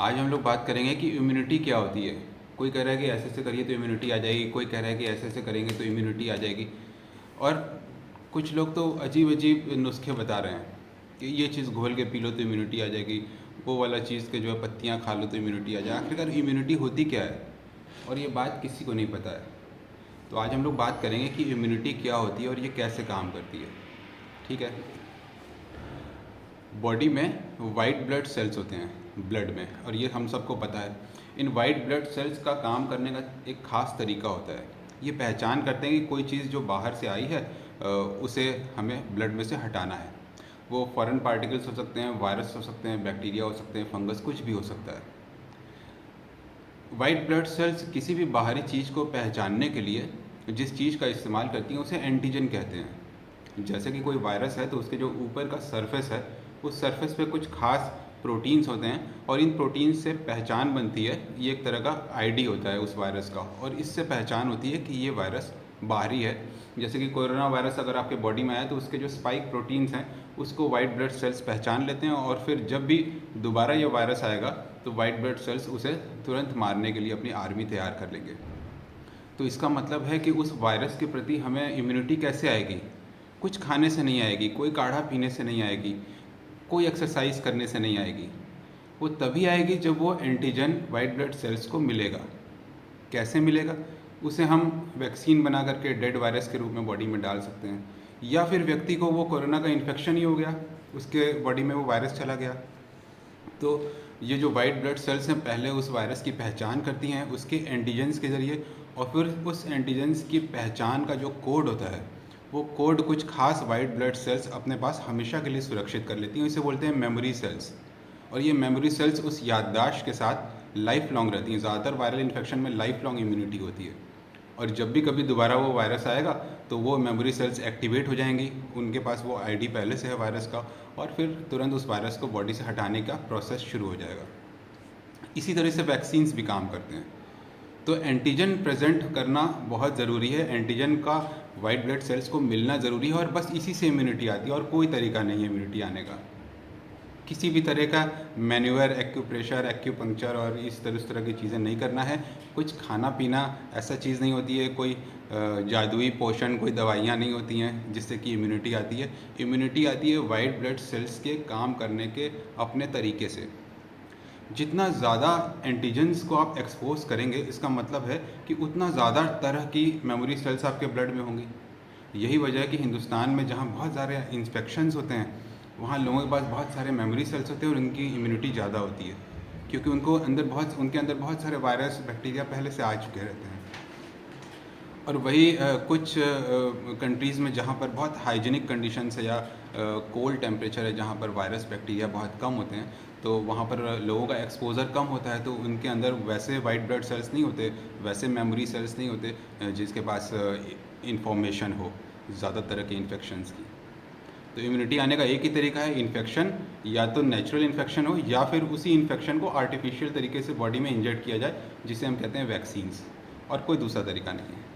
आज हम लोग बात करेंगे कि इम्यूनिटी क्या होती है। कोई कह रहा है कि ऐसे ऐसे करिए तो इम्यूनिटी आ जाएगी, कोई कह रहा है कि ऐसे ऐसे करेंगे तो इम्यूनिटी आ जाएगी। और कुछ लोग तो अजीब अजीब नुस्खे बता रहे हैं कि ये चीज़ घोल के पी लो तो इम्यूनिटी आ जाएगी, वो वाला चीज़ के जो है पत्तियाँ खा लो तो इम्यूनिटी आ जाए। आखिरकार इम्यूनिटी होती क्या है, और ये बात किसी को नहीं पता है। तो आज हम लोग बात करेंगे कि इम्यूनिटी क्या होती है और ये कैसे काम करती है। ठीक है। बॉडी में वाइट ब्लड सेल्स होते हैं ब्लड में, और ये हम सबको पता है। इन वाइट ब्लड सेल्स का काम करने का एक ख़ास तरीका होता है। ये पहचान करते हैं कि कोई चीज़ जो बाहर से आई है उसे हमें ब्लड में से हटाना है। वो फॉरेन पार्टिकल्स हो सकते हैं, वायरस हो सकते हैं, बैक्टीरिया हो सकते हैं, फंगस, कुछ भी हो सकता है। वाइट ब्लड सेल्स किसी भी बाहरी चीज़ को पहचानने के लिए जिस चीज़ का इस्तेमाल करती हैं उसे एंटीजन कहते हैं। जैसे कि कोई वायरस है तो उसके जो ऊपर का सरफेस है, उस सरफेस पे कुछ खास प्रोटीन्स होते हैं और इन प्रोटीन्स से पहचान बनती है। ये एक तरह का आईडी होता है उस वायरस का, और इससे पहचान होती है कि ये वायरस बाहरी है। जैसे कि कोरोना वायरस अगर आपके बॉडी में आया तो उसके जो स्पाइक प्रोटीन्स हैं उसको वाइट ब्लड सेल्स पहचान लेते हैं, और फिर जब भी दोबारा ये वायरस आएगा तो वाइट ब्लड सेल्स उसे तुरंत मारने के लिए अपनी आर्मी तैयार कर लेंगे। तो इसका मतलब है कि उस वायरस के प्रति हमें इम्यूनिटी कैसे आएगी? कुछ खाने से नहीं आएगी, कोई काढ़ा पीने से नहीं आएगी, कोई एक्सरसाइज करने से नहीं आएगी। वो तभी आएगी जब वो एंटीजन वाइट ब्लड सेल्स को मिलेगा। कैसे मिलेगा? उसे हम वैक्सीन बना करके डेड वायरस के रूप में बॉडी में डाल सकते हैं, या फिर व्यक्ति को वो कोरोना का इन्फेक्शन ही हो गया, उसके बॉडी में वो वायरस चला गया, तो ये जो वाइट ब्लड सेल्स हैं पहले उस वायरस की पहचान करती हैं उसके एंटीजेंस के ज़रिए, और फिर उस एंटीजेंस की पहचान का जो कोड होता है वो कोड कुछ खास वाइट ब्लड सेल्स अपने पास हमेशा के लिए सुरक्षित कर लेती हैं। इसे बोलते हैं मेमोरी सेल्स। और ये मेमोरी सेल्स उस याददाश्त के साथ लाइफ लॉन्ग रहती हैं। ज़्यादातर वायरल इन्फेक्शन में लाइफ लॉन्ग इम्यूनिटी होती है, और जब भी कभी दोबारा वो वायरस आएगा तो वो मेमोरी सेल्स एक्टिवेट हो जाएंगी, उनके पास वो आईडी पहले से है वायरस का, और फिर तुरंत उस वायरस को बॉडी से हटाने का प्रोसेस शुरू हो जाएगा। इसी तरह से वैक्सीन्स भी काम करते हैं। तो एंटीजन प्रेजेंट करना बहुत ज़रूरी है, एंटीजन का वाइट ब्लड सेल्स को मिलना ज़रूरी है, और बस इसी से इम्यूनिटी आती है, और कोई तरीका नहीं है इम्यूनिटी आने का। किसी भी तरह का मैन्यूअर, एक्यूप्रेशर, एक्यूपंक्चर और इस तरह की चीज़ें नहीं करना है। कुछ खाना पीना ऐसा चीज़ नहीं होती है, कोई जादुई पोशन, कोई दवाइयाँ नहीं होती हैं जिससे कि इम्यूनिटी आती है। इम्यूनिटी आती है वाइट ब्लड सेल्स के काम करने के अपने तरीके से। जितना ज़्यादा एंटीजन्स को आप एक्सपोज करेंगे, इसका मतलब है कि उतना ज़्यादा तरह की मेमोरी सेल्स आपके ब्लड में होंगी। यही वजह है कि हिंदुस्तान में जहाँ बहुत सारे इन्फेक्शंस होते हैं वहाँ लोगों के पास बहुत सारे मेमोरी सेल्स होते हैं और उनकी इम्यूनिटी ज़्यादा होती है, क्योंकि उनके अंदर बहुत सारे वायरस, बैक्टीरिया पहले से आ चुके रहते हैं। और वही कुछ कंट्रीज़ में जहाँ पर बहुत हाइजीनिक कंडीशंस है या कोल्ड टेम्परेचर है, जहाँ पर वायरस, बैक्टीरिया बहुत कम होते हैं, तो वहाँ पर लोगों का एक्सपोज़र कम होता है, तो उनके अंदर वैसे वाइट ब्लड सेल्स नहीं होते, वैसे मेमोरी सेल्स नहीं होते जिसके पास इंफॉर्मेशन हो ज़्यादा तरह के इन्फेक्शंस की। तो इम्यूनिटी आने का एक ही तरीका है, इन्फेक्शन, या तो नेचुरल इन्फेक्शन हो या फिर उसी इन्फेक्शन को आर्टिफिशियल तरीके से बॉडी में इंजेक्ट किया जाए, जिसे हम कहते हैं वैक्सीन्स, और कोई दूसरा तरीका नहीं है।